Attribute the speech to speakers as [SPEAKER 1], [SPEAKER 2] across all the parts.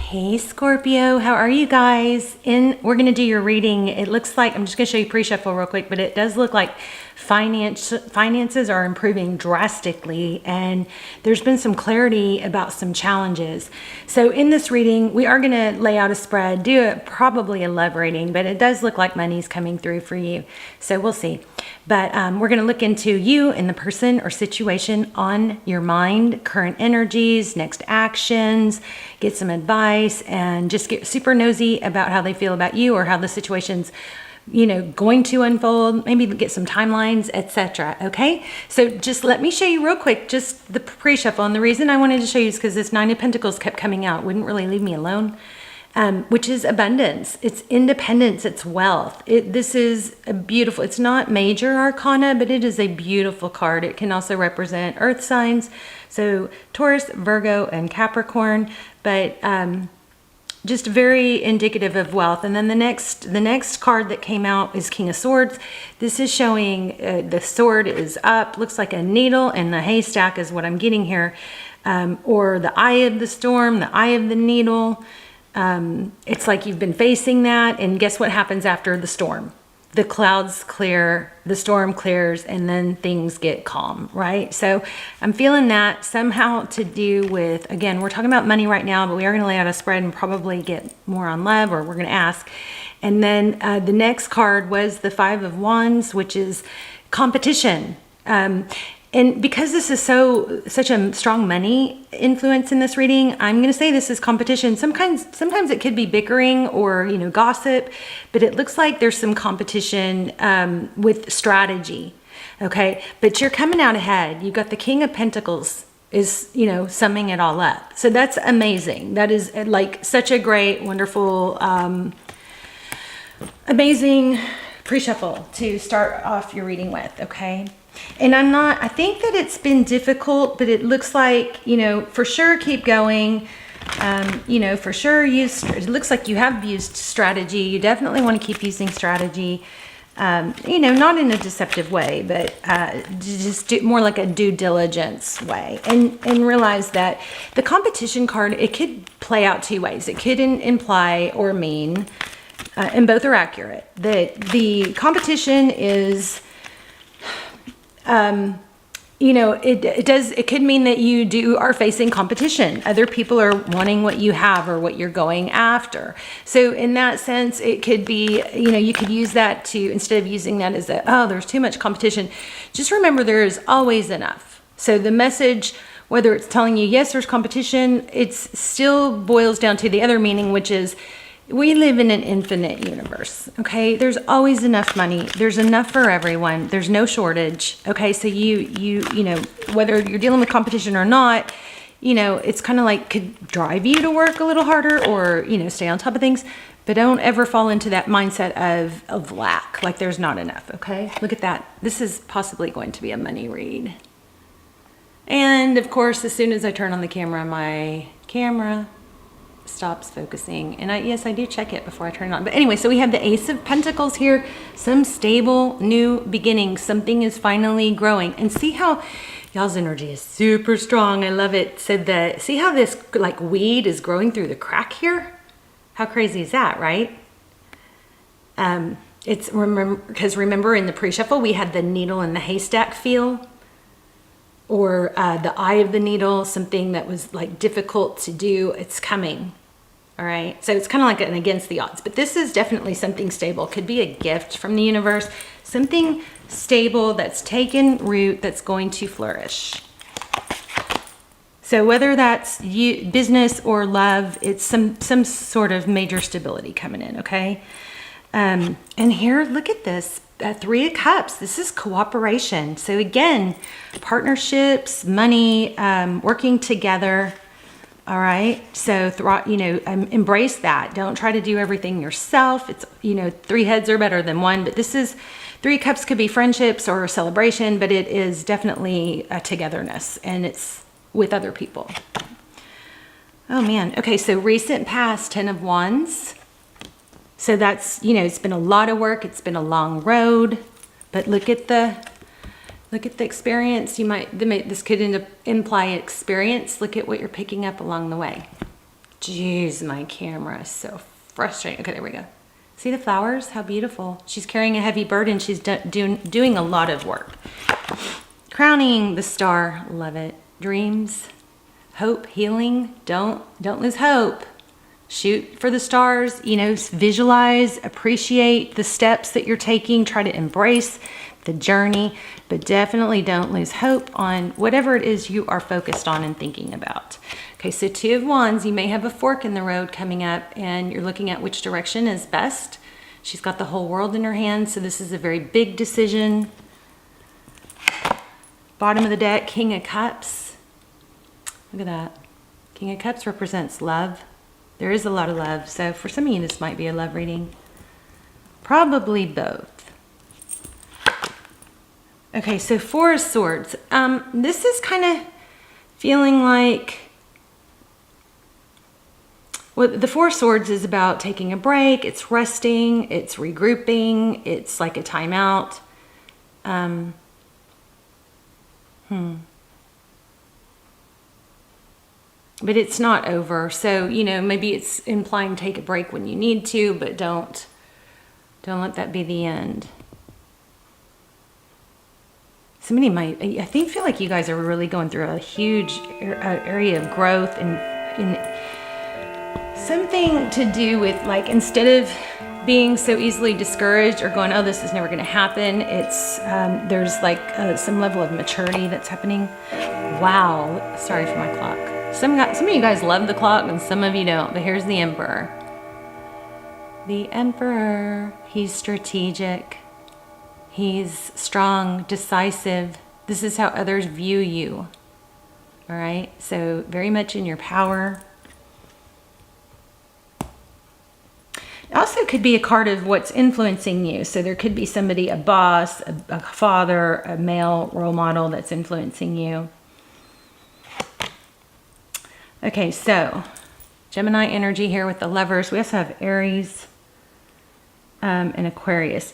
[SPEAKER 1] Hey Scorpio, how are you guys? We're going to do your reading. It looks like, I'm just going to show you pre-shuffle real quick, but it does look like finances are improving drastically, and there's been some clarity about some challenges. So in this reading, we are going to lay out a spread, do probably a love reading, but it does look like money's coming through for you. So we'll see. But we're going to look into you and the person or situation on your mind, current energies, next actions, get some advice, and just get super nosy about how they feel about you or how the situation's going to unfold, maybe get some timelines, etc. Okay, so just let me show you real quick just the pre-shuffle. And the reason I wanted to show you is because this Nine of Pentacles kept coming out, wouldn't really leave me alone, which is abundance, it's independence, it's wealth. This is a beautiful, it's not major arcana, but it is a beautiful card. It can also represent earth signs, so Taurus, Virgo, and Capricorn, but just very indicative of wealth. And then the next card that came out is King of Swords. This is showing the sword is up, looks like a needle in the haystack is what I'm getting here, or the eye of the storm, the eye of the needle. It's like you've been facing that, and guess what happens after the storm? The clouds clear, the storm clears, and then things get calm, right? So I'm feeling that somehow to do with, again, we're talking about money right now, but we are going to lay out a spread and probably get more on love, or we're going to ask. And then the next card was the Five of Wands, which is competition. And because this is such a strong money influence in this reading, I'm going to say this is competition. Sometimes it could be bickering or gossip, but it looks like there's some competition with strategy. Okay, but you're coming out ahead. You've got the King of Pentacles is summing it all up. So that's amazing. That is like such a great, wonderful, amazing pre-shuffle to start off your reading with. Okay. And I think that it's been difficult, but it looks like, for sure keep going. For sure it looks like you have used strategy. You definitely want to keep using strategy, not in a deceptive way, but just more like a due diligence way. And realize that the competition card, it could play out two ways. It could imply or mean, and both are accurate, that the competition is... it could mean that you are facing competition. Other people are wanting what you have or what you're going after. So in that sense, it could be, you could use that to, instead of using that as there's too much competition, just remember there is always enough. So the message, whether it's telling you, yes, there's competition, it's still boils down to the other meaning, which is, we live in an infinite universe, okay? There's always enough money. There's enough for everyone. There's no shortage, okay? So you whether you're dealing with competition or not, it's kind of like could drive you to work a little harder or, stay on top of things, but don't ever fall into that mindset of lack, like there's not enough, okay? Look at that. This is possibly going to be a money read. And of course, as soon as I turn on the camera, my camera stops focusing, and I do check it before I turn it on. But anyway, so we have the Ace of Pentacles here, some stable new beginnings. Something is finally growing, and see how y'all's energy is super strong. I love it. So see how this like weed is growing through the crack here? How crazy is that, right? It's remember in the pre-shuffle we had the needle in the haystack feel, or the eye of the needle, something that was like difficult to do. It's coming. All right. So it's kind of like an against the odds, but this is definitely something stable. Could be a gift from the universe, something stable that's taken root, that's going to flourish. So whether that's business or love, it's some sort of major stability coming in. Okay. And here, look at this. Three of Cups. This is cooperation. So again, partnerships, money, working together. All right. So, embrace that. Don't try to do everything yourself. It's, three heads are better than one, but this is Three of Cups could be friendships or a celebration, but it is definitely a togetherness, and it's with other people. Oh man. Okay. So recent past, 10 of Wands. So that's, it's been a lot of work. It's been a long road, but look at the experience. This could imply experience. Look at what you're picking up along the way. Jeez, my camera is so frustrating. Okay, there we go. See the flowers? How beautiful. She's carrying a heavy burden. She's doing a lot of work. Crowning the star. Love it. Dreams, hope, healing. Don't lose hope. Shoot for the stars. You know, visualize, appreciate the steps that you're taking. Try to embrace the journey, but definitely don't lose hope on whatever it is you are focused on and thinking about. Okay, so 2 of Wands, you may have a fork in the road coming up and you're looking at which direction is best. She's got the whole world in her hands, so this is a very big decision. Bottom of the deck, King of Cups. Look at that. King of Cups represents love. There is a lot of love, so for some of you this might be a love reading. Probably both. Okay, so 4 of Swords. This is kind of feeling like, well, the 4 of Swords is about taking a break, it's resting, it's regrouping, it's like a timeout. But it's not over. So, you know, maybe it's implying take a break when you need to, but don't let that be the end. Somebody might, I feel like you guys are really going through a huge area of growth and something to do with, like, instead of being so easily discouraged or going, oh, this is never going to happen, it's there's like some level of maturity that's happening. Wow, sorry for my clock. Some of you guys love the clock and some of you don't, but here's the Emperor. The Emperor, he's strategic. He's strong, decisive. This is how others view you. All right, so very much in your power. It also could be a card of what's influencing you. So there could be somebody, a boss, a father, a male role model that's influencing you. Okay, so Gemini energy here with the Lovers. We also have Aries and Aquarius.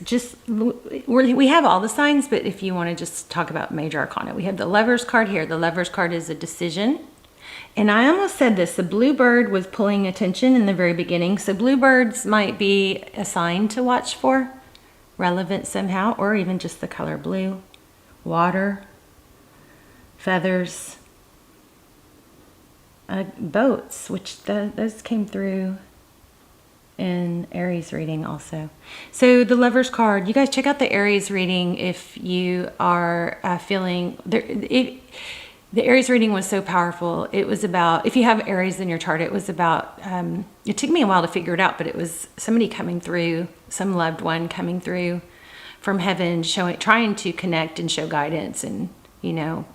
[SPEAKER 1] We have all the signs, but if you want to just talk about major arcana, we have the Lovers card here. The Lovers card is a decision. And I almost said this, the blue bird was pulling attention in the very beginning. So bluebirds might be a sign to watch for, relevant somehow, or even just the color blue. Water, feathers, boats, which those came through in Aries reading also. So the Lovers card, you guys check out the Aries reading if you are feeling the Aries reading was so powerful. It was about, if you have Aries in your chart, it was about, it took me a while to figure it out, but it was somebody coming through, some loved one coming through from heaven, trying to connect and show guidance and, you know,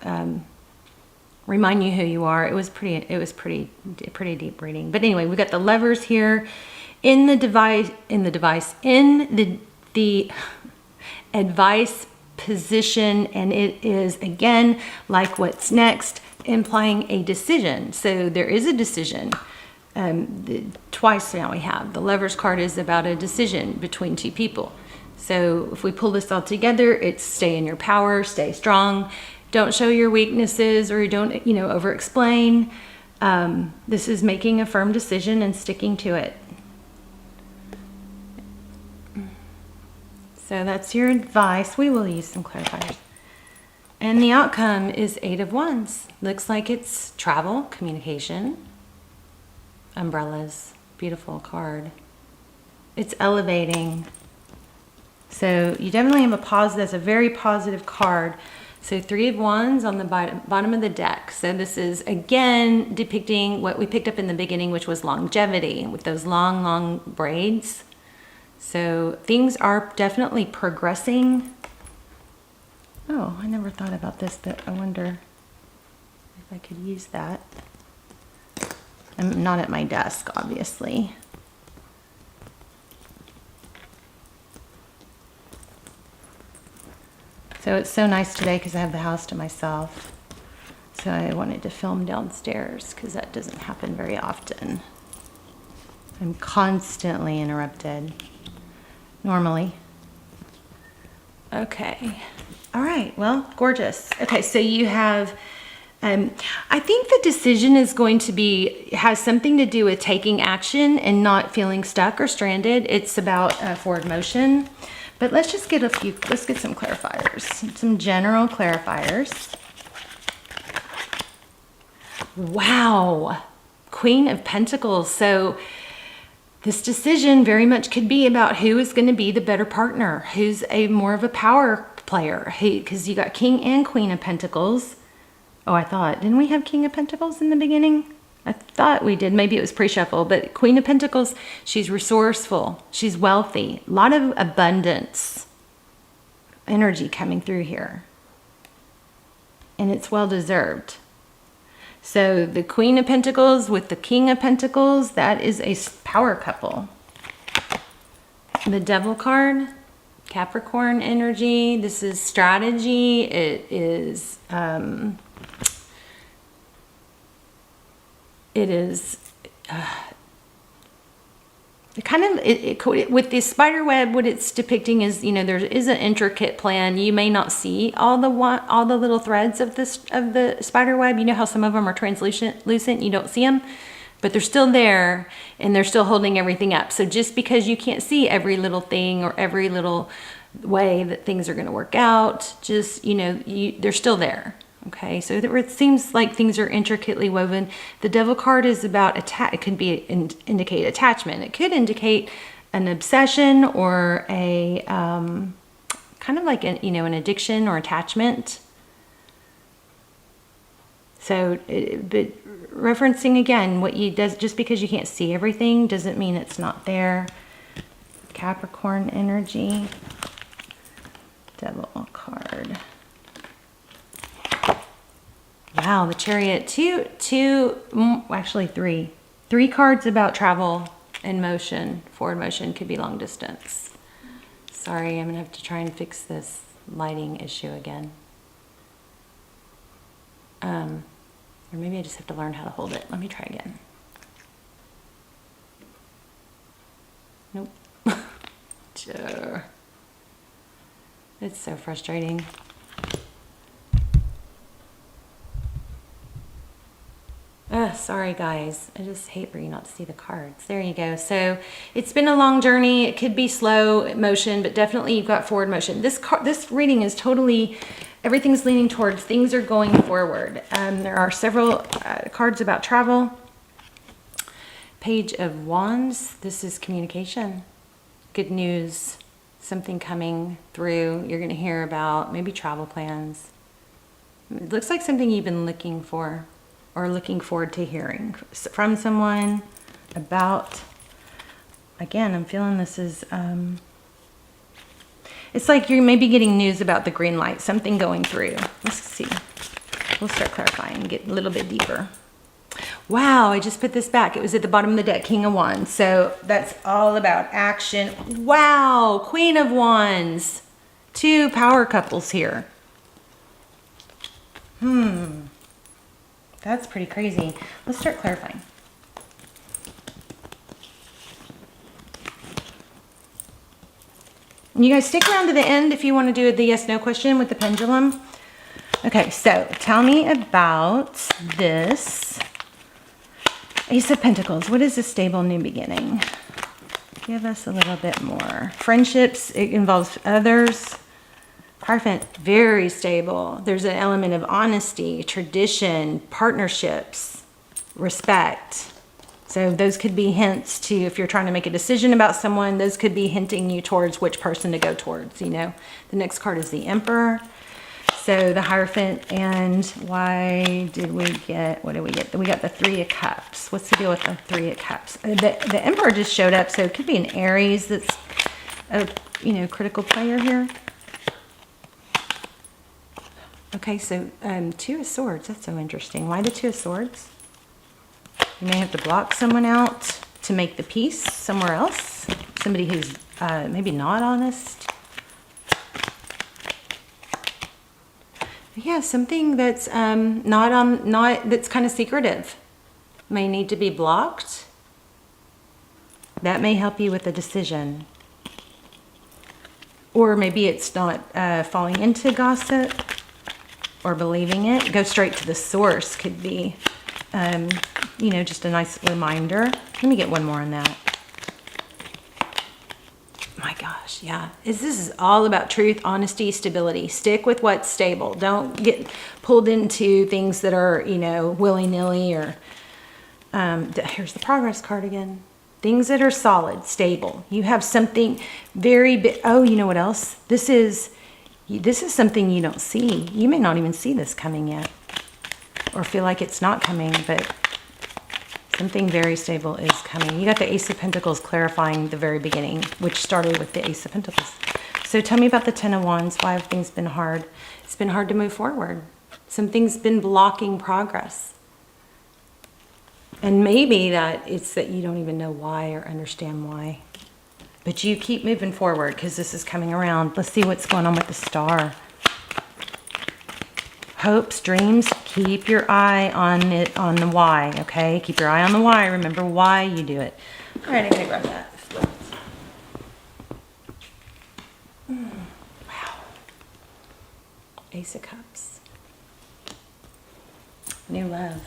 [SPEAKER 1] remind you who you are. It was pretty deep reading. But anyway, we got the Lovers here in the advice position, and it is again like what's next, implying a decision. So there is a decision. Twice now we have the Lovers card is about a decision between 2 people. So if we pull this all together, it's stay in your power, stay strong, don't show your weaknesses, or don't, you know, over explain. This is making a firm decision and sticking to it. So that's your advice. We will use some clarifiers. And the outcome is 8 of Wands. Looks like it's travel, communication, umbrellas. Beautiful card. It's elevating. So you definitely have a positive, that's a very positive card. So 3 of Wands on the bottom of the deck. So this is again depicting what we picked up in the beginning, which was longevity with those long braids. So things are definitely progressing. Oh, I never thought about this, but I wonder if I could use that. I'm not at my desk, obviously. So it's so nice today because I have the house to myself. So I wanted to film downstairs because that doesn't happen very often. I'm constantly interrupted. Normally. Okay. All right. Well, gorgeous. Okay. So you have I think the decision is going to has something to do with taking action and not feeling stuck or stranded. It's about forward motion. But let's just get let's get some clarifiers, some general clarifiers. Wow, Queen of Pentacles. So this decision very much could be about who is going to be the better partner, who's more of a power player, because you got King and Queen of Pentacles. Oh, didn't we have King of Pentacles in the beginning? I thought we did. Maybe it was pre-shuffle, but Queen of Pentacles, she's resourceful. She's wealthy. A lot of abundance energy coming through here. And it's well-deserved. So the Queen of Pentacles with the King of Pentacles, that is a power couple. The Devil card, Capricorn energy. This is strategy. It is... with the spider web, what it's depicting is, there is an intricate plan. You may not see all the little threads of the spider web. You know how some of them are translucent, you don't see them, but they're still there and they're still holding everything up. So just because you can't see every little thing or every little way that things are going to work out, just, they're still there. Okay, so it seems like things are intricately woven. The Devil card is about it could indicate attachment. It could indicate an obsession or a kind of like an addiction or attachment. So, but referencing again, just because you can't see everything doesn't mean it's not there. Capricorn energy, Devil card. Wow, the Chariot, actually three. 3 cards about travel and motion. Forward motion could be long distance. Sorry, I'm gonna have to try and fix this lighting issue again. Or maybe I just have to learn how to hold it. Let me try again. Nope. Sure. It's so frustrating. Sorry guys, I just hate for you not to see the cards. There you go. So it's been a long journey. It could be slow motion, but definitely you've got forward motion. This reading is totally, everything's leaning towards things are going forward. There are several cards about travel. Page of Wands. This is communication. Good news. Something coming through. You're going to hear about maybe travel plans. It looks like something you've been looking for, or looking forward to hearing from someone about. Again, I'm feeling this is, it's like you're maybe getting news about the green light, something going through. Let's see. We'll start clarifying, get a little bit deeper. Wow, I just put this back. It was at the bottom of the deck, King of Wands. So that's all about action. Wow, Queen of Wands. 2 power couples here. That's pretty crazy. Let's start clarifying. You guys stick around to the end if you want to do the yes/no question with the pendulum. Okay, so tell me about this. Ace of Pentacles. What is a stable new beginning? Give us a little bit more. Friendships, it involves others. Hierophant, very stable. There's an element of honesty, tradition, partnerships, respect. So those could be hints to, if you're trying to make a decision about someone, those could be hinting you towards which person to go towards, you know. The next card is the Emperor. So the Hierophant, and why did we get, what did we get? We got the 3 of Cups. What's the deal with the 3 of Cups? The Emperor just showed up, so it could be an Aries that's a, you know, critical player here. Okay, so 2 of Swords, that's so interesting. Why the 2 of Swords? You may have to block someone out to make the peace somewhere else. Somebody who's maybe not honest. Yeah, something that's that's kind of secretive may need to be blocked. That may help you with a decision. Or maybe it's not falling into gossip. or believing it. Go straight to the source could be, you know, just a nice reminder. Let me get one more on that. My gosh, yeah. This is all about truth, honesty, stability. Stick with what's stable. Don't get pulled into things that are, you know, willy-nilly or, here's the progress card again. Things that are solid, stable. You have something very big. Oh, you know what else? This is something you don't see. You may not even see this coming yet or feel like it's not coming, but something very stable is coming. You got the Ace of Pentacles clarifying the very beginning, which started with the Ace of Pentacles. So tell me about the Ten of Wands. Why have things been hard? It's been hard to move forward. Something's been blocking progress. And maybe it's that you don't even know why or understand why. But you keep moving forward because this is coming around. Let's see what's going on with the Star. Hopes, dreams, keep your eye on it, on the why, okay? Keep your eye on the why. Remember why you do it. All right, I'm going to grab that. Wow. Ace of Cups. New love.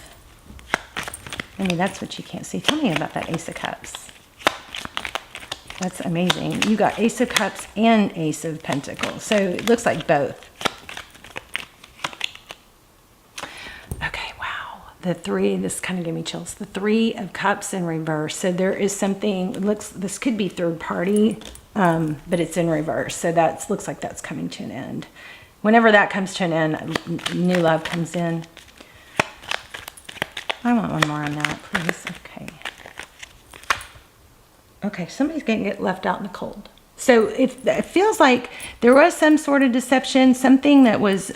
[SPEAKER 1] I mean, that's what you can't see. Tell me about that Ace of Cups. That's amazing. You got Ace of Cups and Ace of Pentacles. So it looks like both. Okay, wow. The three, this kind of gave me chills. The Three of Cups in reverse. So there is something, it looks, this could be third party, but it's in reverse. So that looks like that's coming to an end. Whenever that comes to an end, new love comes in. I want one more on that, please. Okay. Okay, somebody's going to get left out in the cold. So it feels like there was some sort of deception, something that was,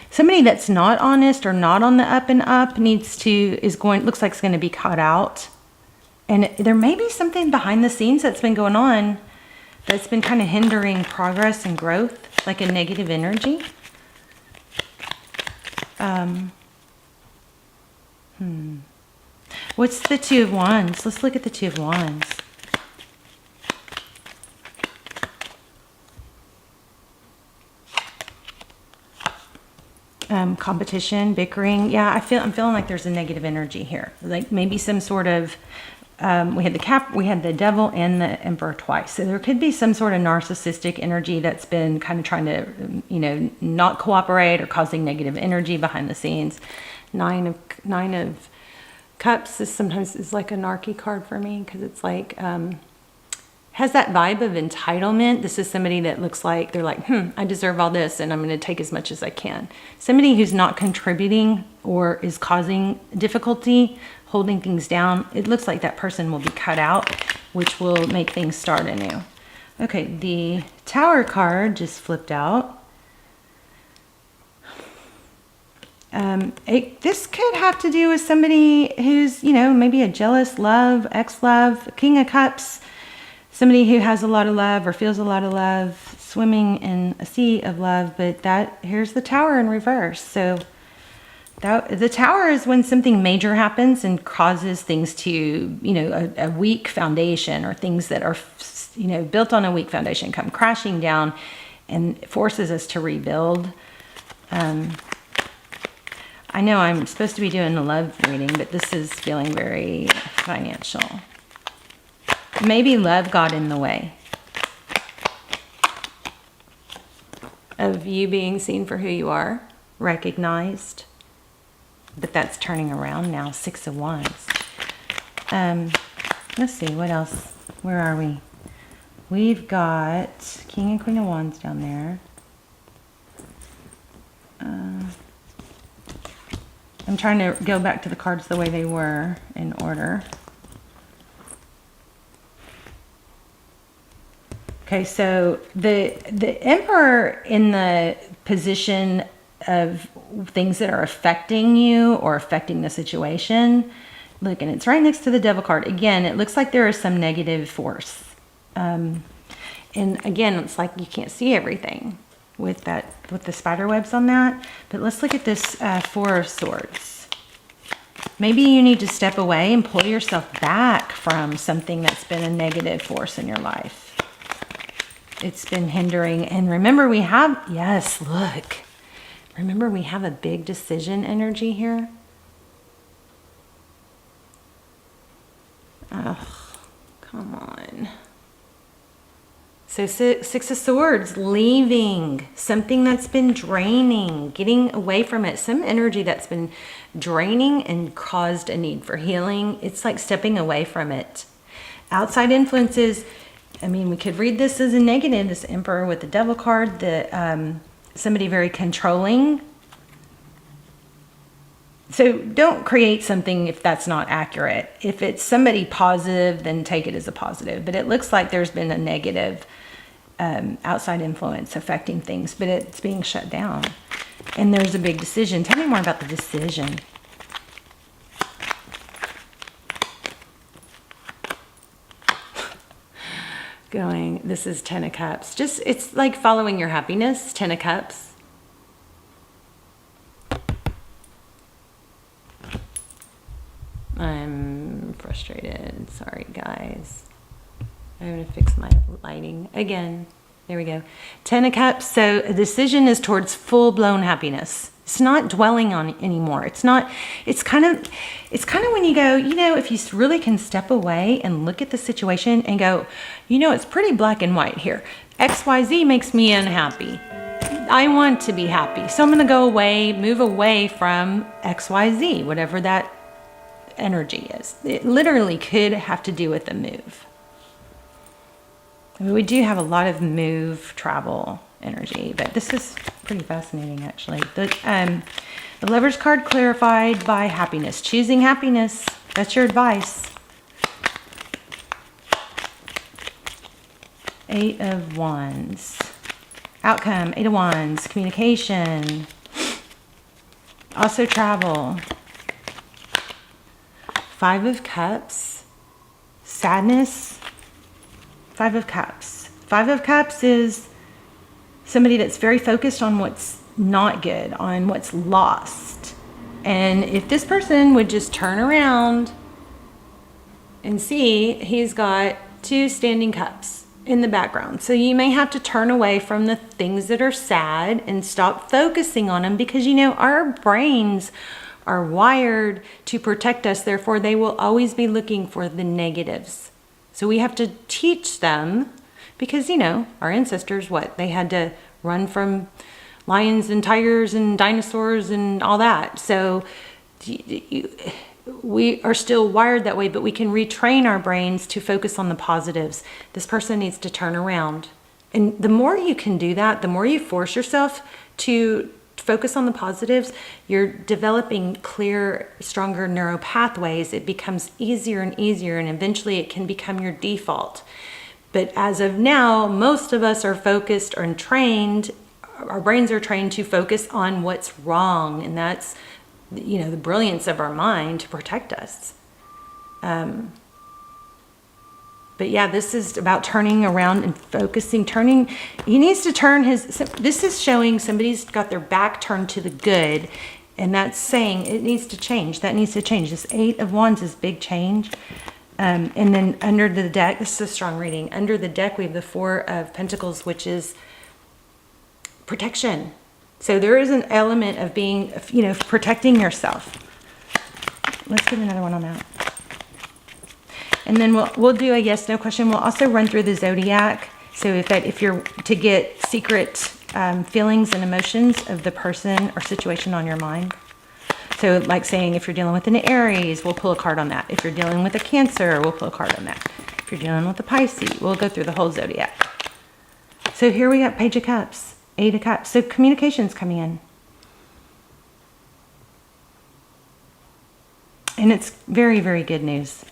[SPEAKER 1] somebody that's not honest or not on the up and up looks like it's going to be caught out. And there may be something behind the scenes that's been going on that's been kind of hindering progress and growth, like a negative energy. What's the Two of Wands? Let's look at the Two of Wands. Competition, bickering. Yeah, I'm feeling like there's a negative energy here. Like maybe some sort of, we had the Devil and the Emperor twice. So there could be some sort of narcissistic energy that's been kind of trying to, you know, not cooperate or causing negative energy behind the scenes. Nine of Cups is sometimes like a narky card for me because it's like, has that vibe of entitlement. This is somebody that looks like they're like, I deserve all this and I'm going to take as much as I can. Somebody who's not contributing or is causing difficulty, holding things down. It looks like that person will be cut out, which will make things start anew. Okay, the Tower card just flipped out. This could have to do with somebody who's, you know, maybe a jealous love, ex-love, King of Cups. Somebody who has a lot of love or feels a lot of love, swimming in a sea of love, but here's the Tower in reverse. So the Tower is when something major happens and causes things to, you know, a weak foundation or things that are, you know, built on a weak foundation come crashing down and forces us to rebuild. I know I'm supposed to be doing the love reading, but this is feeling very financial. Maybe love got in the way of you being seen for who you are, recognized. But that's turning around now. Six of Wands. Let's see, what else? Where are we? We've got King and Queen of Wands down there. I'm trying to go back to the cards the way they were in order. Okay, so the Emperor in the position of things that are affecting you or affecting the situation. Look, and it's right next to the Devil card. Again, it looks like there is some negative force. And again, it's like you can't see everything with the spider webs on that. But let's look at this Four of Swords. Maybe you need to step away and pull yourself back from something that's been a negative force in your life. It's been hindering. And remember, yes, look. Remember, we have a big decision energy here. Oh, come on. So Six of Swords, leaving something that's been draining, getting away from it, some energy that's been draining and caused a need for healing. It's like stepping away from it. Outside influences, I mean, we could read this as a negative, this Emperor with the Devil card, somebody very controlling. So don't create something if that's not accurate. If it's somebody positive, then take it as a positive. But it looks like there's been a negative outside influence affecting things, but it's being shut down. And there's a big decision. Tell me more about the decision. This is Ten of Cups. It's like following your happiness, Ten of Cups. I'm frustrated. Sorry, guys. I'm going to fix my lighting again. There we go. Ten of Cups. So a decision is towards full-blown happiness. It's not dwelling on it anymore. It's kind of when you go, if you really can step away and look at the situation and go, it's pretty black and white here. XYZ makes me unhappy. I want to be happy. So I'm going to go away, move away from XYZ, whatever that energy is. It literally could have to do with the move. I mean, we do have a lot of move, travel energy, but this is pretty fascinating, actually. The Lover's card clarified by happiness. Choosing happiness. That's your advice. Eight of Wands. Outcome. Eight of Wands. Communication. Also travel. Five of Cups. Sadness. Five of Cups. Five of Cups is somebody that's very focused on what's not good, on what's lost. And if this person would just turn around and see, he's got two standing cups in the background. So you may have to turn away from the things that are sad and stop focusing on them, because our brains are wired to protect us. Therefore, they will always be looking for the negatives. So we have to teach them, because, our ancestors, they had to run from lions and tigers and dinosaurs and all that. So we are still wired that way, but we can retrain our brains to focus on the positives. This person needs to turn around. And the more you can do that, the more you force yourself to focus on the positives, you're developing clear, stronger neural pathways. It becomes easier and easier, and eventually it can become your default. But as of now, most of us are focused and trained, our brains are trained to focus on what's wrong, and that's, the brilliance of our mind to protect us. But yeah, this is about turning around and focusing, he needs to turn this is showing somebody's got their back turned to the good, and that's saying it needs to change. That needs to change. This Eight of Wands is big change. And then under the deck, this is a strong reading. Under the deck, we have the Four of Pentacles, which is protection. So there is an element of being, protecting yourself. Let's get another one on that. And then we'll do a yes, no question. We'll also run through the Zodiac. So if you're to get secret feelings and emotions of the person or situation on your mind. So like saying, if you're dealing with an Aries, we'll pull a card on that. If you're dealing with a Cancer, we'll pull a card on that. If you're dealing with a Pisces, we'll go through the whole Zodiac. So here we got Page of Cups, Eight of Cups. So communication's coming in. And it's very, very good news.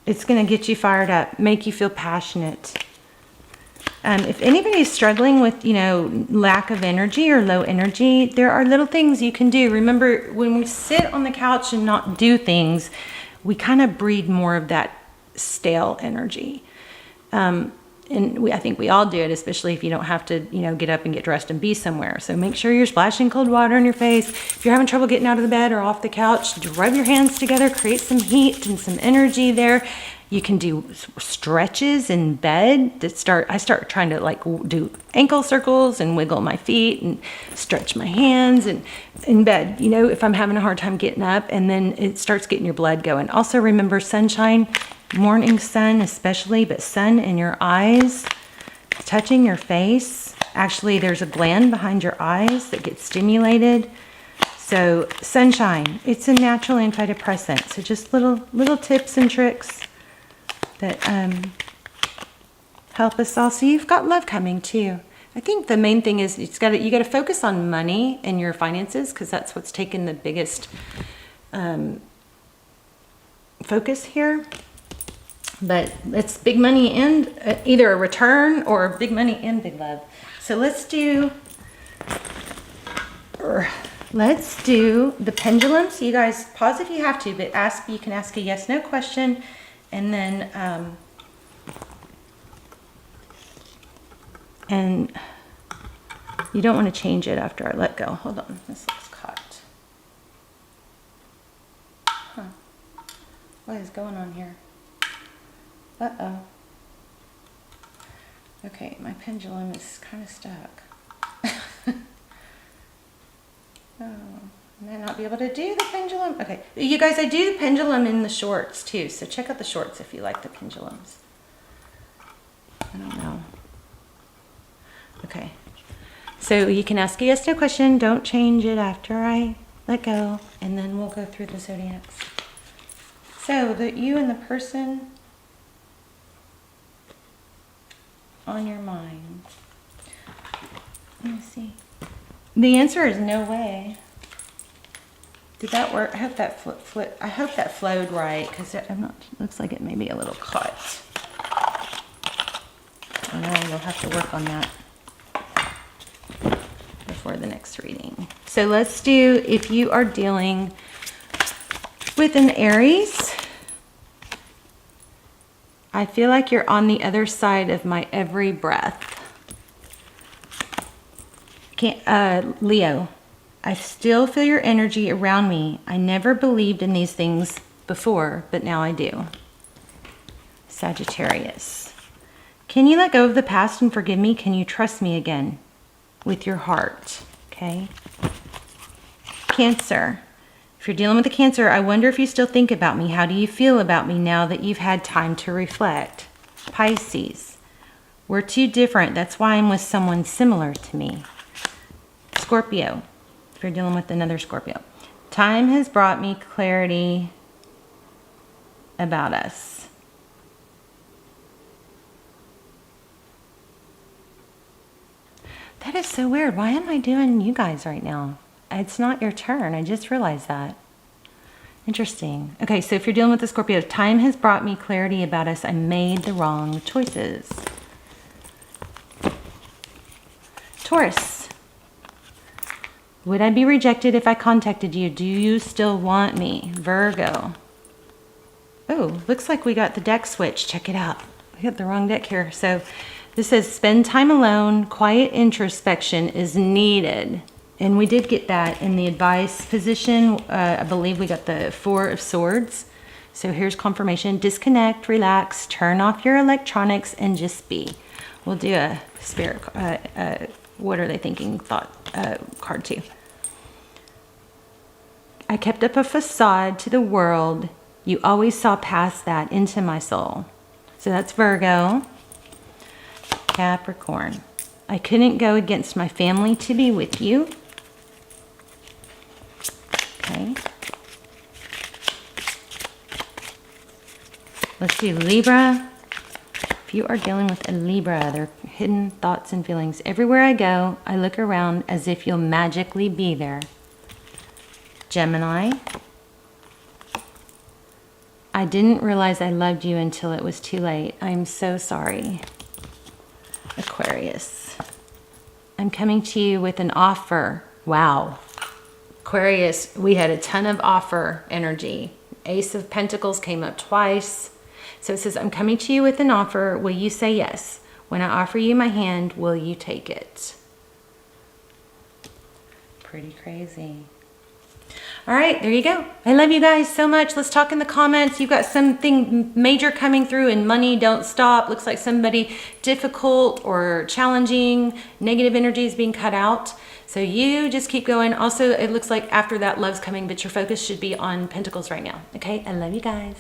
[SPEAKER 1] It's going to get you fired up, make you feel passionate. If anybody's struggling with, lack of energy or low energy, there are little things you can do. Remember, when we sit on the couch and not do things, we kind of breed more of that stale energy. And I think we all do it, especially if you don't have to, get up and get dressed and be somewhere. So make sure you're splashing cold water on your face. If you're having trouble getting out of the bed or off the couch, rub your hands together, create some heat and some energy there. You can do stretches in bed. I start trying to do ankle circles and wiggle my feet and stretch my hands and in bed, if I'm having a hard time getting up, and then it starts getting your blood going. Also remember sunshine, morning sun especially, but sun in your eyes, touching your face. Actually, there's a gland behind your eyes that gets stimulated. So sunshine, it's a natural antidepressant. So just little tips and tricks that help us all. So you've got love coming too. I think the main thing is you got to focus on money and your finances, because that's what's taken the biggest focus here. But it's big money and either a return or big money and big love. So let's do the pendulum. So you guys pause if you have to, but you can ask a yes/no question, and then and you don't want to change it after I let go. Hold on, this looks caught. Huh? What is going on here? Uh-oh. Okay, my pendulum is kind of stuck. Oh, I might not be able to do the pendulum. Okay, you guys, I do the pendulum in the shorts too, so check out the shorts if you like the pendulums. I don't know. Okay, so you can ask a yes/no question. Don't change it after I let go, and then we'll go through the zodiacs. So you and the person on your mind. Let me see. The answer is no way. Did that work? I hope that I hope that flowed right, because looks like it may be a little caught. I know we'll have to work on that before the next reading. So let's do, if you are dealing with an Aries, I feel like you're on the other side of my every breath. Leo, I still feel your energy around me. I never believed in these things before, but now I do. Sagittarius, can you let go of the past and forgive me? Can you trust me again with your heart? Okay. Cancer, if you're dealing with a Cancer, I wonder if you still think about me. How do you feel about me now that you've had time to reflect? Pisces, we're too different. That's why I'm with someone similar to me. Scorpio, if you're dealing with another Scorpio, time has brought me clarity about us. That is so weird. Why am I doing you guys right now? It's not your turn. I just realized that. Interesting. Okay, so if you're dealing with the Scorpio, time has brought me clarity about us. I made the wrong choices. Taurus, would I be rejected if I contacted you? Do you still want me? Virgo. Oh, looks like we got the deck switch. Check it out. We got the wrong deck here. So this says spend time alone. Quiet introspection is needed. And we did get that in the advice position. I believe we got the 4 of Swords. So here's confirmation. Disconnect, relax, turn off your electronics, and just be. We'll do a spirit, what are they thinking thought card too. I kept up a facade to the world. You always saw past that into my soul. So that's Virgo. Capricorn, I couldn't go against my family to be with you. Okay. Let's do Libra. If you are dealing with a Libra, their hidden thoughts and feelings. Everywhere I go, I look around as if you'll magically be there. Gemini, I didn't realize I loved you until it was too late. I'm so sorry. Aquarius, I'm coming to you with an offer. Wow. Aquarius, we had a ton of offer energy. Ace of Pentacles came up twice. So it says, I'm coming to you with an offer. Will you say yes? When I offer you my hand, will you take it? Pretty crazy. All right, there you go. I love you guys so much. Let's talk in the comments. You've got something major coming through, and money don't stop. Looks like somebody difficult or challenging, negative energy is being cut out. So you just keep going. Also, it looks like after that, love's coming, but your focus should be on Pentacles right now. Okay, I love you guys.